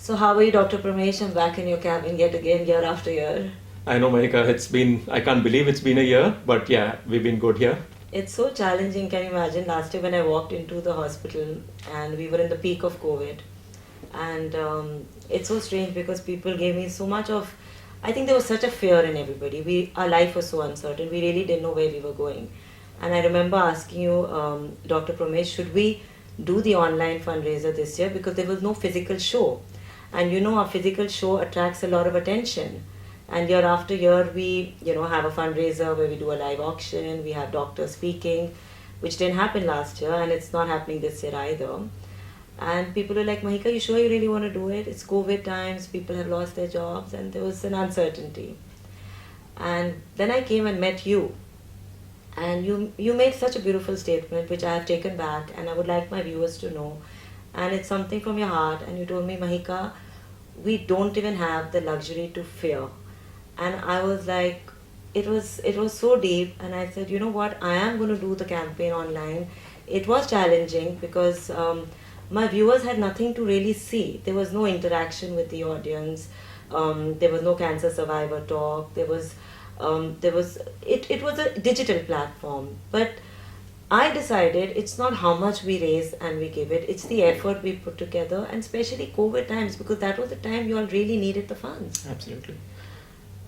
So how are you, Dr. Pramesh? I'm back in your cabin yet again, year after year. I know, Mahika, I can't believe it's been a year, but yeah, we've been good here. It's so challenging, can you imagine? Last year when I walked into the hospital and we were in the peak of COVID. And it's so strange because people gave me so much of, I think there was such a fear in everybody. Our life was so uncertain. We really didn't know where we were going. And I remember asking you, Dr. Pramesh, should we do the online fundraiser this year? Because there was no physical show. And you know, our physical show attracts a lot of attention. And year after year, we have a fundraiser where we do a live auction. We have doctors speaking, which didn't happen last year, and it's not happening this year either. And people are like, Mahika, you sure you really want to do it? It's COVID times. People have lost their jobs, and there was an uncertainty. And then I came and met you, and you made such a beautiful statement, which I have taken back, and I would like my viewers to know. And it's something from your heart. And you told me, Mahika, we don't even have the luxury to fear. And I was like, it was so deep. And I said, you know what, I am going to do the campaign online. It was challenging because my viewers had nothing to really see. There was no interaction with the audience. There was no cancer survivor talk. It was a digital platform. But I decided it's not how much we raise and we give it, it's the effort we put together, and especially COVID times, because that was the time you all really needed the funds. Absolutely.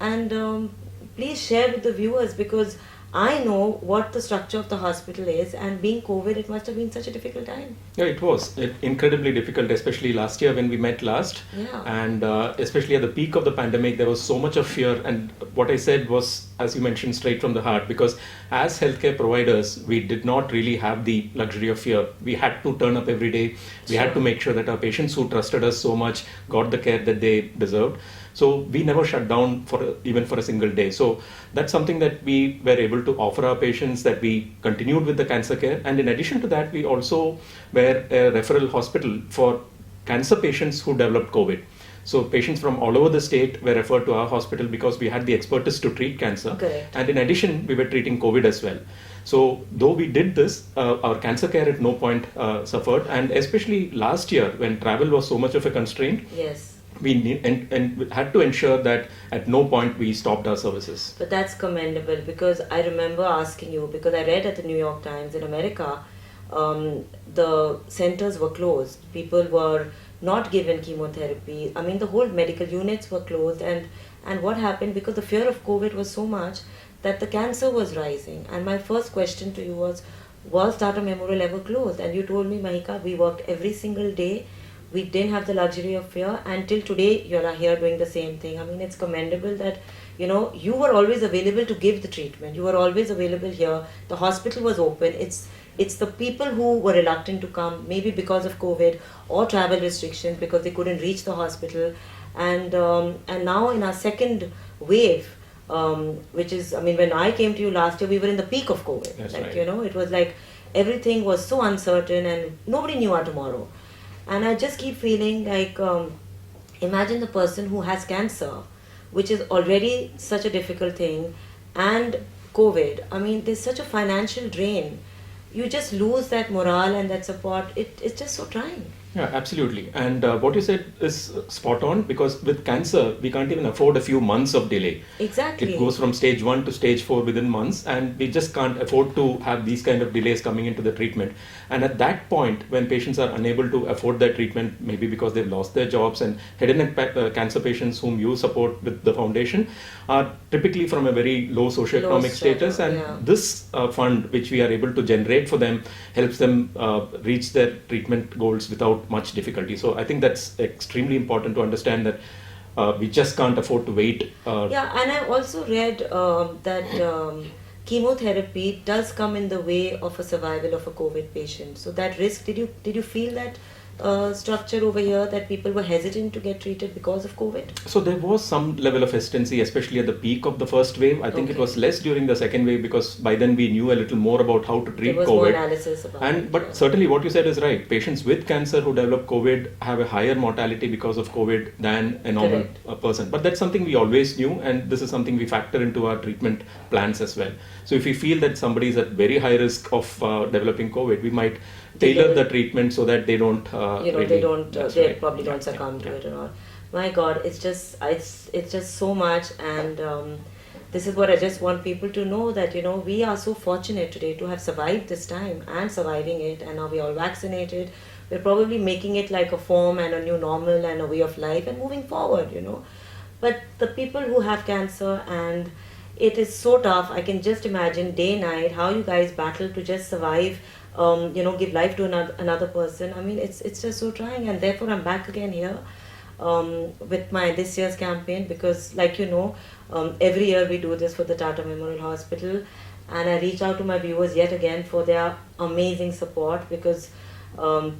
And please share with the viewers, because I know what the structure of the hospital is, and being COVID, it must have been such a difficult time. Yeah, it was incredibly difficult, especially last year when we met last. Yeah. And especially at the peak of the pandemic, there was so much of fear. And what I said was, as you mentioned, straight from the heart, because as healthcare providers, we did not really have the luxury of fear. We had to turn up every day. We had to make sure that our patients who trusted us so much got the care that they deserved. So we never shut down even for a single day. So that's something that we were able to offer our patients, that we continued with the cancer care. And in addition to that, we also were a referral hospital for cancer patients who developed COVID. So patients from all over the state were referred to our hospital because we had the expertise to treat cancer. Correct. And in addition, we were treating COVID as well. So though we did this, our cancer care at no point suffered. And especially last year when travel was so much of a constraint, Yes. we need, and had to ensure that at no point we stopped our services. But that's commendable, because I remember asking you, because I read at the New York Times in America, the centers were closed. People were not given chemotherapy. I mean, the whole medical units were closed. And what happened, because the fear of COVID was so much that the cancer was rising. And my first question to you was Tata Memorial ever closed? And you told me, Mahika, we worked every single day. We didn't have the luxury of fear, and till today you are here doing the same thing. I mean, it's commendable that you were always available to give the treatment. You were always available here. The hospital was open. It's the people who were reluctant to come, maybe because of COVID or travel restrictions, because they couldn't reach the hospital. And now in our second wave, which is, I mean, when I came to you last year, we were in the peak of COVID. That's like right. it was like everything was so uncertain and nobody knew our tomorrow. And I just keep feeling like, imagine the person who has cancer, which is already such a difficult thing, and COVID. I mean, there's such a financial drain. You just lose that morale and that support. It's just so trying. Yeah, absolutely. And what you said is spot on, because with cancer, we can't even afford a few months of delay. Exactly. It goes from stage 1 to stage 4 within months, and we just can't afford to have these kind of delays coming into the treatment. And at that point, when patients are unable to afford their treatment, maybe because they've lost their jobs, and head and neck cancer patients whom you support with the foundation are typically from a very low socioeconomic status, and this fund which we are able to generate for them helps them reach their treatment goals without much difficulty. So I think that's extremely important to understand that we just can't afford to wait. Yeah, and I also read that chemotherapy does come in the way of a survival of a COVID patient. So that risk, did you feel that structure over here, that people were hesitant to get treated because of COVID? So there was some level of hesitancy, especially at the peak of the first wave. I think it was less during the second wave, because by then we knew a little more about how to treat there was COVID. More analysis about it. But certainly what you said is right. Patients with cancer who develop COVID have a higher mortality because of COVID than a normal person. But that's something we always knew, and this is something we factor into our treatment plans as well. So if we feel that somebody is at very high risk of developing COVID, we might tailor the treatment so that they don't they don't they right. probably don't succumb to it and all. My God, it's just so much. And this is what I just want people to know, that we are so fortunate today to have survived this time and surviving it, and now we're all vaccinated. We're probably making it like a form and a new normal and a way of life and moving forward. But the people who have cancer, and it is so tough. I can just imagine day night how you guys battle to just survive, give life to another person. I mean, it's just so trying, and therefore I'm back again here with my this year's campaign, because every year we do this for the Tata Memorial Hospital, and I reach out to my viewers yet again for their amazing support, because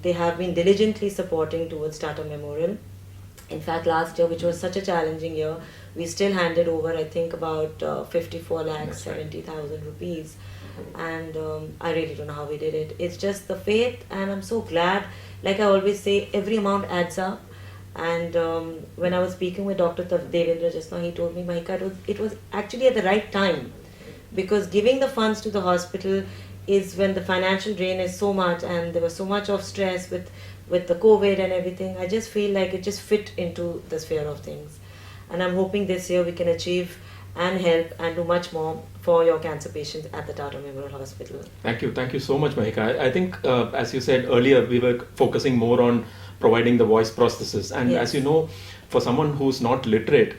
they have been diligently supporting towards Tata Memorial. In fact, last year, which was such a challenging year, we still handed over, I think, about 54 lakhs, 70,000 rupees. And I really don't know how we did it. It's just the faith, and I'm so glad. Like I always say, every amount adds up. And when I was speaking with Dr. Devendra just now, he told me, Mahika, it was actually at the right time. Because giving the funds to the hospital is when the financial drain is so much, and there was so much of stress with the COVID and everything. I just feel like it just fit into the sphere of things. And I'm hoping this year we can achieve and help and do much more for your cancer patients at the Tata Memorial Hospital. Thank you so much, Mahika. I think, as you said earlier, we were focusing more on providing the voice prosthesis. And Yes. as you know, for someone who's not literate,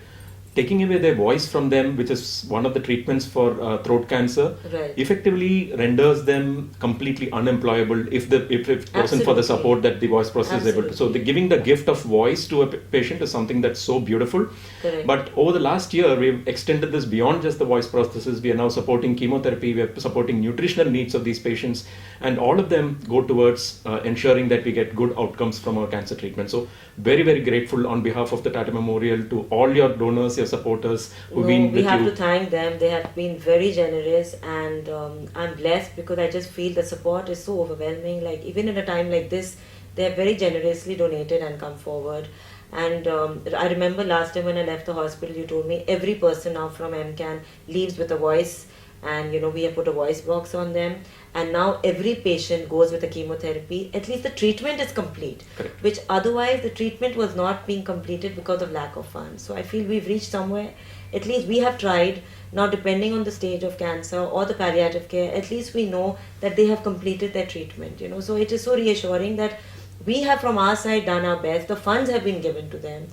taking away their voice from them, which is one of the treatments for throat cancer, Right. effectively renders them completely unemployable if it wasn't for the Absolutely. support that the voice prosthesis is able to. So giving the gift of voice to a patient is something that's so beautiful. Correct. But over the last year, we've extended this beyond just the voice prosthesis. We are now supporting chemotherapy, we are supporting nutritional needs of these patients, and all of them go towards ensuring that we get good outcomes from our cancer treatment. So very, very grateful on behalf of the Tata Memorial to all your donors, your supporters who've been We with have you. to thank them. They have been very generous, and I'm blessed because I just feel the support is so overwhelming. Like even in a time like this, they have very generously donated and come forward. And I remember last time when I left the hospital, you told me every person now from MCAN leaves with a voice, and we have put a voice box on them. And now every patient goes with a chemotherapy. At least the treatment is complete, Correct. which otherwise the treatment was not being completed because of lack of funds. So I feel we've reached somewhere. At least we have tried. Now, depending on the stage of cancer or the palliative care, at least we know that they have completed their treatment. So it is so reassuring that we have from our side done our best. The funds have been given to them,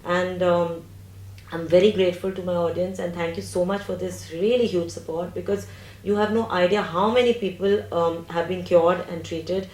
and I'm very grateful to my audience, and thank you so much for this really huge support, because you have no idea how many people have been cured and treated,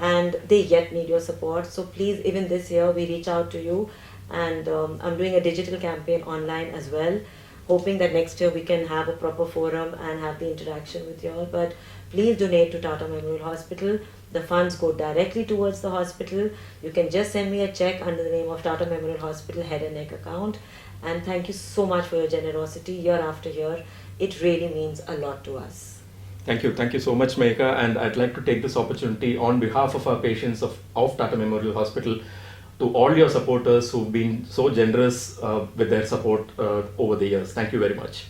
and they yet need your support. So please, even this year, we reach out to you, and I'm doing a digital campaign online as well, hoping that next year we can have a proper forum and have the interaction with you all. But please donate to Tata Memorial Hospital. The funds go directly towards the hospital. You can just send me a check under the name of Tata Memorial Hospital Head and Neck account. And thank you so much for your generosity year after year. It really means a lot to us. Thank you so much, Mahika. And I'd like to take this opportunity on behalf of our patients of Tata Memorial Hospital to all your supporters who've been so generous with their support over the years. Thank you very much.